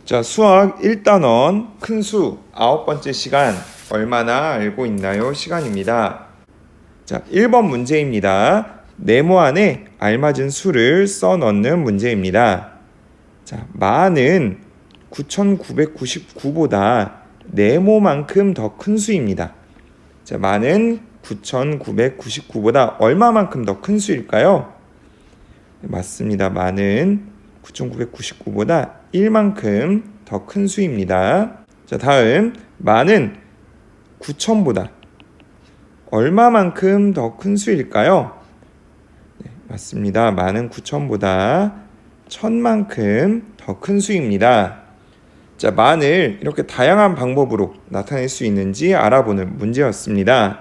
자, 수학 1단원 큰 수 9번째 시간 얼마나 알고 있나요? 시간입니다. 자, 1번 문제입니다. 네모 안에 알맞은 수를 써 넣는 문제입니다. 자, 마는 9999보다 네모만큼 더 큰 수입니다. 자, 마는 9999보다 얼마만큼 더 큰 수일까요? 맞습니다. 마는 9999보다 1만큼 더 큰 수입니다. 자, 다음 마는 9000보다 얼마만큼 더 큰 수일까요? 네, 맞습니다. 마는 9000보다 1000만큼 더 큰 수입니다. 자, 만을 이렇게 다양한 방법으로 나타낼 수 있는지 알아보는 문제였습니다.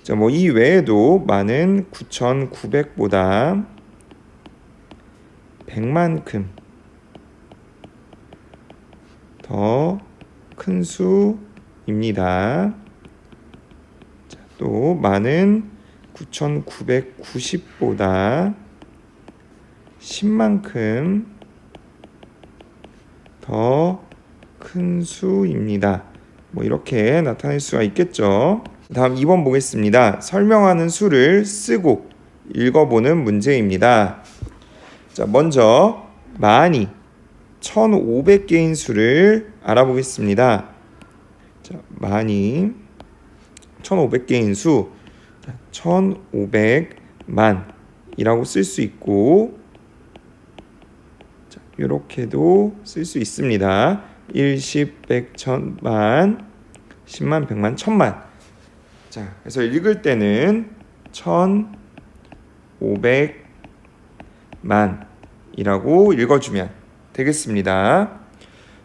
자, 이 외에도 마는 9900보다 100만큼 더 큰 수입니다. 자, 또 마는 9990보다 10만큼 더 큰 수입니다. 이렇게 나타낼 수가 있겠죠. 다음 2번 보겠습니다. 설명하는 수를 쓰고 읽어보는 문제입니다. 자, 먼저 만이 1500개인 수를 알아보겠습니다. 자, 만이 1500개인 수 1500만이라고 쓸 수 있고, 자, 이렇게도 쓸 수 있습니다. 1, 10, 100, 1000만, 10만, 100만, 1000만. 자, 그래서 읽을 때는 1500만이라고 읽어주면 되겠습니다.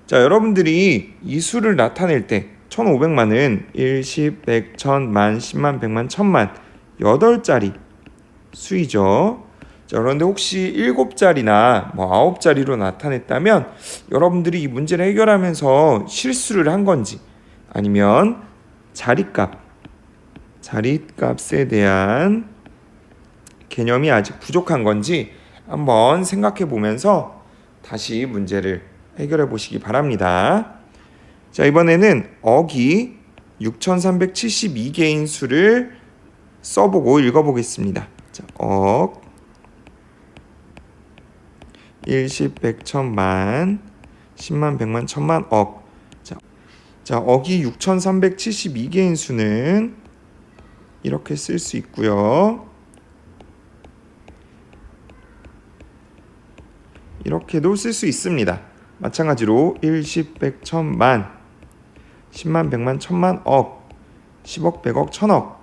자, 여러분들이 이 수를 나타낼 때 1500만은 1, 10, 100, 1000만, 10만, 100만, 1000만 8자리 수이죠. 자, 그런데 혹시 7자리나 9자리로 나타냈다면 여러분들이 이 문제를 해결하면서 실수를 한 건지, 아니면 자리값에 대한 개념이 아직 부족한 건지 한번 생각해 보면서 다시 문제를 해결해 보시기 바랍니다. 자, 이번에는 억이 6372개인 수를 써보고 읽어보겠습니다. 자, 억 1, 10, 100, 1000만, 10만, 100만, 1000만, 억. 자, 억이 6372개인 수는 이렇게 쓸 수 있고요. 이렇게도 쓸 수 있습니다. 마찬가지로 1, 10, 100, 1000만, 10만, 100만, 1000만, 억, 10억, 100억, 1000억.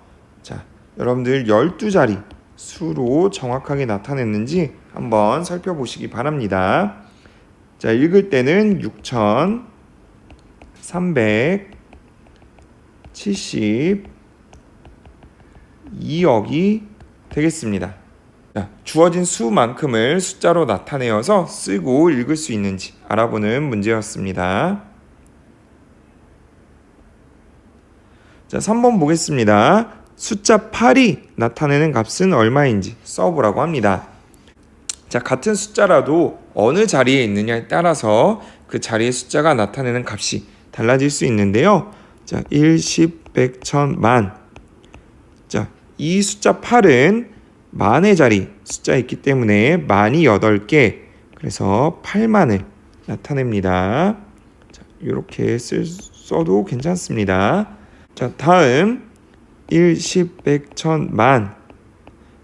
자, 여러분들 12자리 수로 정확하게 나타냈는지 한번 살펴보시기 바랍니다. 자, 읽을 때는 6372억이 되겠습니다. 자, 주어진 수만큼을 숫자로 나타내어서 쓰고 읽을 수 있는지 알아보는 문제였습니다. 자, 3번 보겠습니다. 숫자 8이 나타내는 값은 얼마인지 써보라고 합니다. 자, 같은 숫자라도 어느 자리에 있느냐에 따라서 그 자리의 숫자가 나타내는 값이 달라질 수 있는데요. 자, 1, 10, 100, 1000만. 자, 이 숫자 8은 만의 자리 숫자에 있기 때문에 만이 8개, 그래서 8만을 나타냅니다. 자, 이렇게 써도 괜찮습니다. 자, 다음 1, 10, 100, 1000만,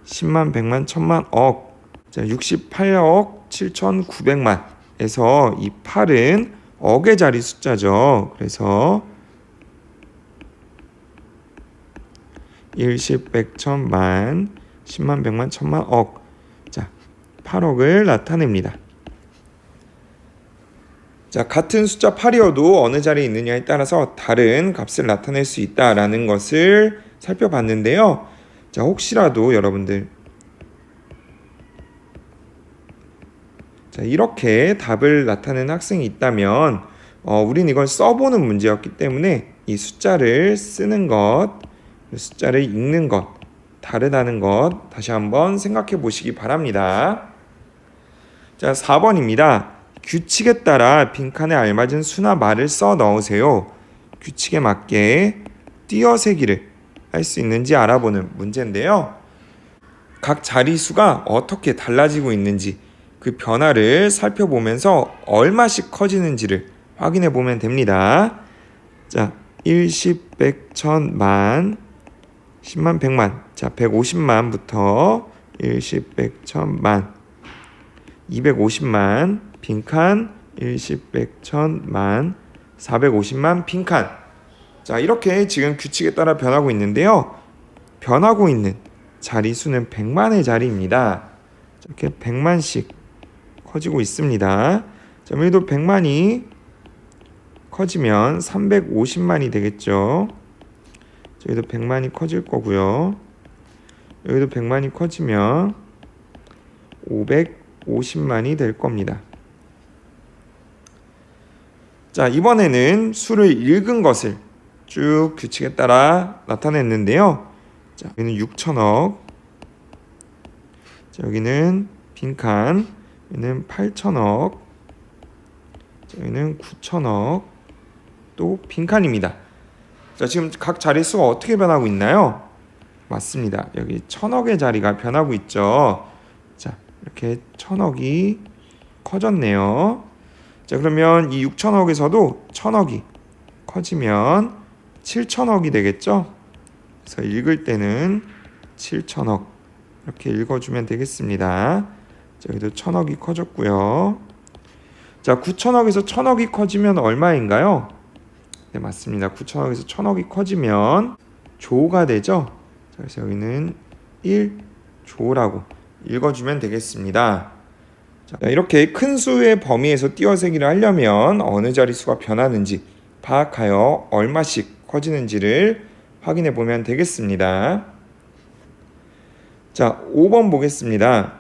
10만, 100만, 1000만, 억. 자, 68억 7900만에서 이 8은 억의 자리 숫자죠. 그래서 1, 10, 100, 1000만, 10만, 100만, 1000만, 억. 자, 8억을 나타냅니다. 자, 같은 숫자 8이어도 어느 자리에 있느냐에 따라서 다른 값을 나타낼 수 있다라는 것을 살펴봤는데요. 자, 혹시라도 여러분들 자, 이렇게 답을 나타내는 학생이 있다면 우린 이걸 써보는 문제였기 때문에 이 숫자를 쓰는 것, 숫자를 읽는 것 다르다는 것 다시 한번 생각해 보시기 바랍니다. 자, 4번입니다. 규칙에 따라 빈칸에 알맞은 수나 말을 써 넣으세요. 규칙에 맞게 띄어세기를 할 수 있는지 알아보는 문제인데요. 각 자리수가 어떻게 달라지고 있는지 그 변화를 살펴보면서 얼마씩 커지는지를 확인해 보면 됩니다. 자, 1, 10, 100, 1000, 만, 10만, 100만. 자, 150만부터 1, 10, 100, 1000, 만, 250만, 빈칸, 1, 10, 100, 1000, 만, 450만, 빈칸. 자, 이렇게 지금 규칙에 따라 변하고 있는데요. 변하고 있는 자리수는 100만의 자리입니다. 이렇게 100만씩 커지고 있습니다. 자, 여기도 100만이 커지면 350만이 되겠죠. 여기도 100만이 커질 거고요. 여기도 100만이 커지면 550만이 될 겁니다. 자, 이번에는 수를 읽은 것을 쭉 규칙에 따라 나타냈는데요. 자, 여기는 6천억. 자, 여기는 빈칸. 여기는 8천억. 자, 여기는 9천억. 또 빈칸입니다. 자, 지금 각 자릿수가 어떻게 변하고 있나요? 맞습니다. 여기 천억의 자리가 변하고 있죠. 자, 이렇게 천억이 커졌네요. 자, 그러면 이 6천억에서도 천억이 커지면 7천억이 되겠죠. 그래서 읽을 때는 7천억 이렇게 읽어주면 되겠습니다. 자, 여기도 천억이 커졌고요. 자, 9천억에서 천억이 커지면 얼마인가요? 네, 맞습니다. 9천억에서 천억이 커지면 조가 되죠. 자, 그래서 여기는 1조라고 읽어주면 되겠습니다. 자, 이렇게 큰 수의 범위에서 띄어세기를 하려면 어느 자릿수가 변하는지 파악하여 얼마씩 커지는지를 확인해 보면 되겠습니다. 자, 5번 보겠습니다.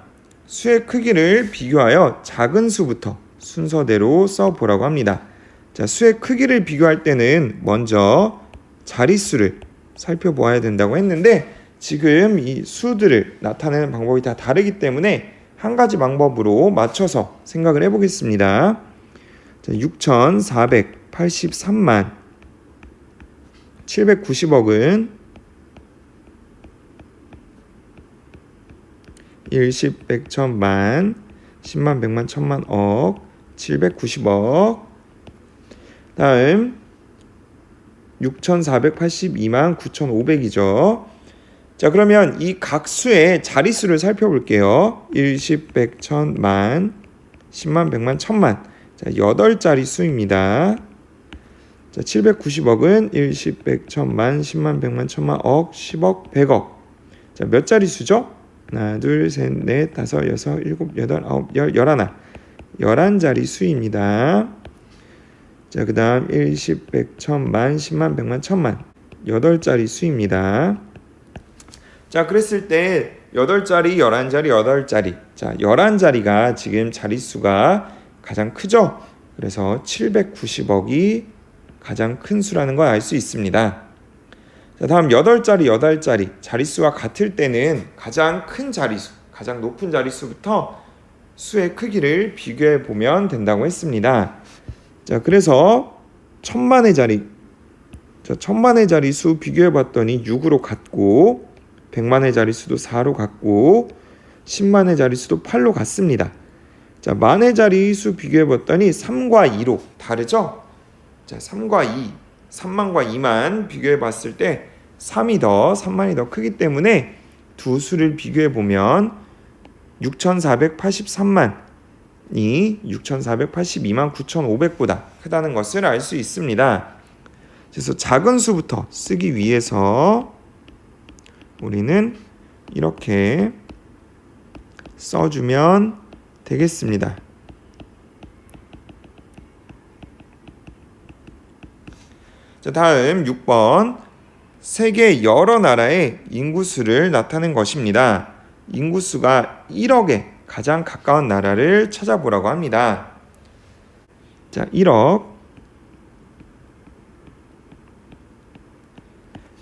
수의 크기를 비교하여 작은 수부터 순서대로 써보라고 합니다. 자, 수의 크기를 비교할 때는 먼저 자릿수를 살펴보아야 된다고 했는데 지금 이 수들을 나타내는 방법이 다 다르기 때문에 한 가지 방법으로 맞춰서 생각을 해보겠습니다. 자, 6,483만 790억은 1, 10, 100, 1000만 10만, 100만, 1000만, 억 790억. 다음 6,482만 9,500이죠. 자, 그러면 이 각 수의 자릿수를 살펴볼게요. 1, 10, 100, 1000, 만 10만, 100만, 1000만. 자, 8자리 수입니다. 자, 790억은 1, 10, 100, 1000만, 10만, 100만, 1000만, 억, 10억, 100억. 자, 몇 자리 수죠? 하나, 둘, 셋, 넷, 다섯, 여섯, 일곱, 여덟, 아홉, 열, 열하나. 11자리 수입니다. 자, 그 다음 1, 10, 100, 1000만, 10만, 100만, 1000만. 8자리 수입니다. 자, 그랬을 때 8자리, 11자리, 8자리. 자, 11자리가 지금 자릿수가 가장 크죠? 그래서 790억이 가장 큰 수라는 걸 알 수 있습니다. 자, 다음 8자리, 8자리. 자릿수와 같을 때는 가장 큰 자릿수, 가장 높은 자릿수부터 수의 크기를 비교해 보면 된다고 했습니다. 자, 그래서 1000만의 자리. 자, 1000만의 자릿수 비교해 봤더니 6으로 같고 100만의 자릿수도 4로 같고 10만의 자릿수도 8로 같습니다. 자, 만의 자릿수 비교해 봤더니 3과 2로 다르죠? 자, 3과 2, 3만과 2만 비교해 봤을 때 3만이 더 크기 때문에 두 수를 비교해 보면 6,483만이 6,482만 9,500보다 크다는 것을 알 수 있습니다. 그래서 작은 수부터 쓰기 위해서 우리는 이렇게 써주면 되겠습니다. 자, 다음 6번. 세계 여러 나라의 인구수를 나타낸 것입니다. 인구수가 1억에 가장 가까운 나라를 찾아보라고 합니다. 자,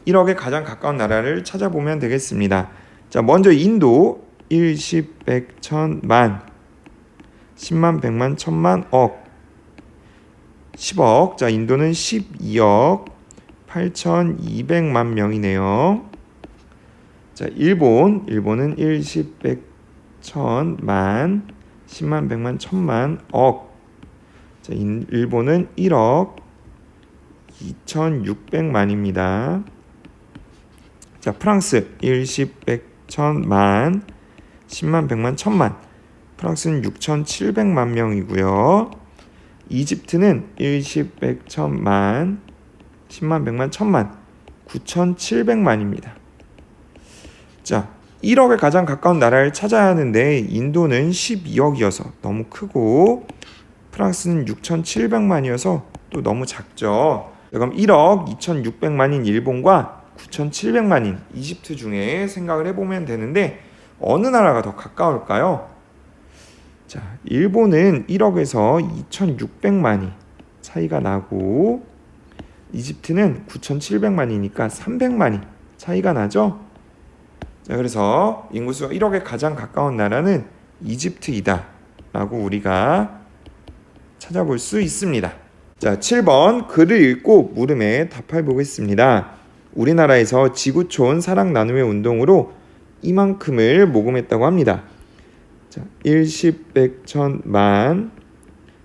1억에 가장 가까운 나라를 찾아보면 되겠습니다. 자, 먼저 인도 1, 10, 100, 1000, 만. 10만, 100만, 1000만, 억. 10억. 자, 인도는 12억 8,200만 명이네요. 자, 일본은 1, 10, 100, 1000, 만, 10만, 100만, 1000만, 억. 자, 일본은 1억 2600만입니다. 자, 프랑스 1, 10, 100, 1000, 만, 10만, 100만, 1000만. 프랑스는 6700만 명이고요. 이집트는 1, 10, 100, 1000, 만, 10만, 100만, 1000만. 9700만입니다. 자, 1억에 가장 가까운 나라를 찾아야 하는데 인도는 12억이어서 너무 크고 프랑스는 6700만이어서 또 너무 작죠. 그럼 1억 2600만인 일본과 9700만인 이집트 중에 생각을 해보면 되는데 어느 나라가 더 가까울까요? 자, 일본은 1억에서 2600만이 차이가 나고 이집트는 9700만이니까 300만이 차이가 나죠. 자, 그래서 인구수가 1억에 가장 가까운 나라는 이집트이다 라고 우리가 찾아볼 수 있습니다. 자, 7번 글을 읽고 물음에 답해 보겠습니다. 우리나라에서 지구촌 사랑 나눔의 운동으로 이만큼을 모금했다고 합니다. 자, 1, 10, 100, 1000, 만,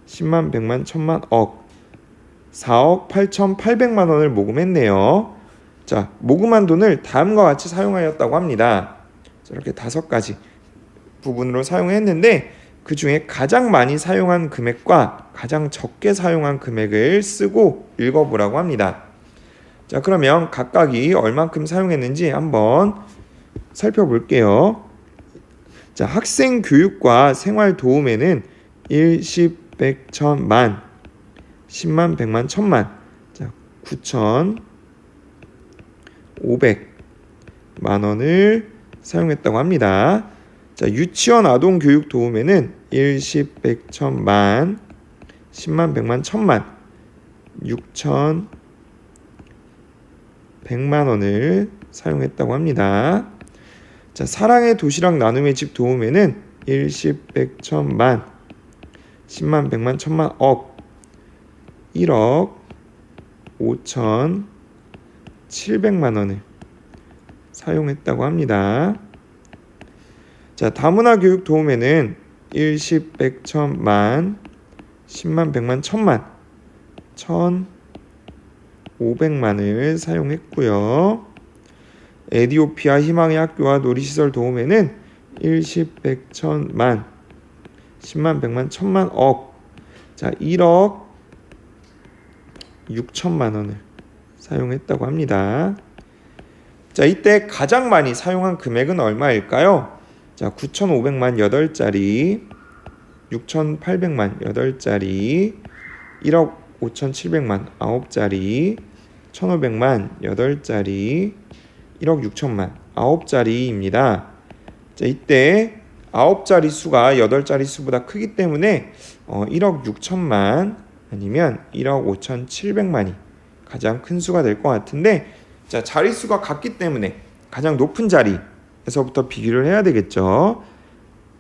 10만, 100만, 1000만, 억. 4억 8,800만 원을 모금했네요. 자, 모금한 돈을 다음과 같이 사용하였다고 합니다. 자, 이렇게 5가지 부분으로 사용했는데 그 중에 가장 많이 사용한 금액과 가장 적게 사용한 금액을 쓰고 읽어보라고 합니다. 자, 그러면 각각이 얼만큼 사용했는지 한번 살펴볼게요. 자, 학생 교육과 생활 도움에는 1, 10, 100, 1000, 만, 10만, 100만, 1000만. 자, 9,500만 원을 사용했다고 합니다. 자, 유치원 아동 교육 도움에는 1, 10, 100, 1000, 만, 10만, 100만, 1000만. 6,100만 원을 사용했다고 합니다. 자, 사랑의 도시락 나눔의 집 도움에는 1, 10, 100, 1000, 만, 10만, 100만, 1000만, 억. 1억 5,700만 원을 사용했다고 합니다. 자, 다문화 교육 도움에는 1, 10, 100, 1000, 만, 10만, 100만, 1000만. 1,500만을 사용했고요. 에디오피아 희망의 학교와 놀이시설 도움에는 1, 10, 100, 1000, 만, 10만, 100만, 1000만, 억. 자, 1억 6천만 원을 사용했다고 합니다. 자, 이때 가장 많이 사용한 금액은 얼마일까요? 자, 9,500만 8짜리, 6,800만 8짜리, 1억 5,700만 9짜리, 1,500만 8짜리, 1억 6천만 9짜리입니다. 자, 이때 9자리 수가 8자리 수보다 크기 때문에 1억 6천만 아니면 1억 5,700만이 가장 큰 수가 될 것 같은데, 자, 자릿수가 같기 때문에 가장 높은 자리에서부터 비교를 해야 되겠죠.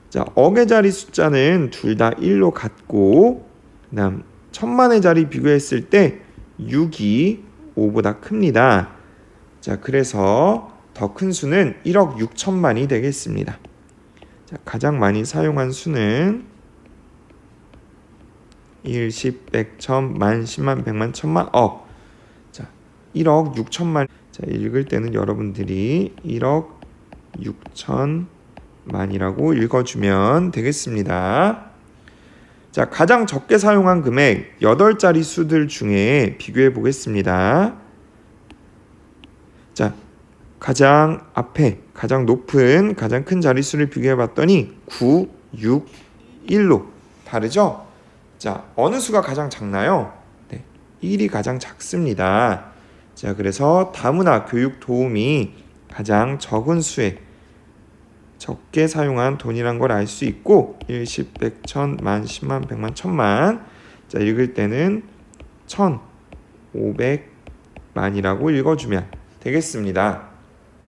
자, 억의 자리 숫자는 둘 다 1로 같고, 그다음 천만의 자리 비교했을 때 6이 5보다 큽니다. 자, 그래서 더 큰 수는 1억 6천만이 되겠습니다. 자, 가장 많이 사용한 수는 1, 10, 100, 1000, 만, 10만, 100만, 1000만, 억. 자, 1억 6천만. 자, 읽을 때는 여러분들이 1억 6천만이라고 읽어주면 되겠습니다. 자, 가장 적게 사용한 금액 8자리 수들 중에 비교해 보겠습니다. 자, 가장 앞에 가장 높은 가장 큰 자릿수를 비교해 봤더니 9, 6, 1로 다르죠? 자, 어느 수가 가장 작나요? 네, 1이 가장 작습니다. 자, 그래서 다문화 교육 도움이 가장 적은 수에 적게 사용한 돈이란 걸 알 수 있고, 1, 10, 100, 1000, 만, 10만, 100만, 1000만. 자, 읽을 때는 1,500만이라고 읽어주면 되겠습니다.